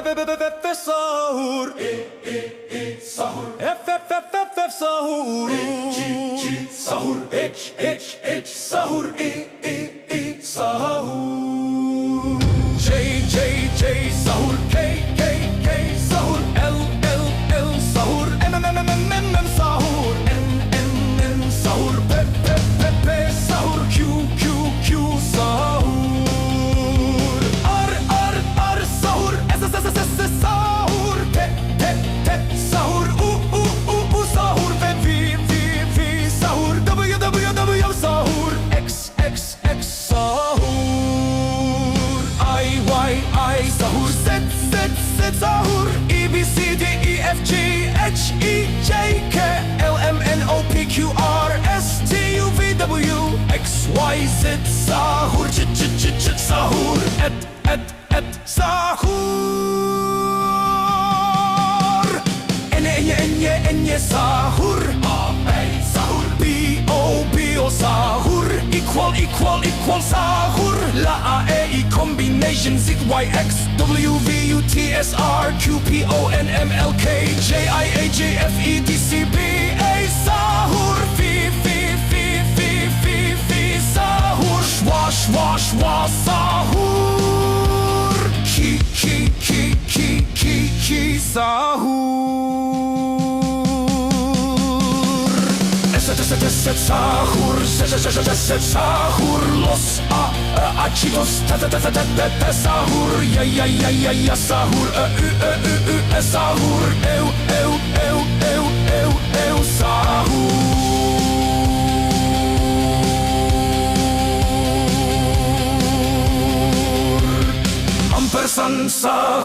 Sahur Sahur Sahur Sahur Sahur Sahur J Sahur K Sahur L Sahur M Sahur N Sahur P Sahur Q Sahur R Sahur S Sahur T Sahur U Sahur V Sahur W Sahur X Sahur I Sahur Z Sahur E B C D E F G H E J K L M N O P Q R S T U V W X Y Z Sahur Sahur et Sahur Enye Sahur Sahur B O Sahur Equal Sahur La A combination Z Y X W V U T S R Q P O N M L K J I A J F E D C B A Sahur F Sahur Schwa Sahur Ki Sahur Sahur Sahur Los Achitos Sahur Ya Sahur Sahur Sahur Ampersand Sahur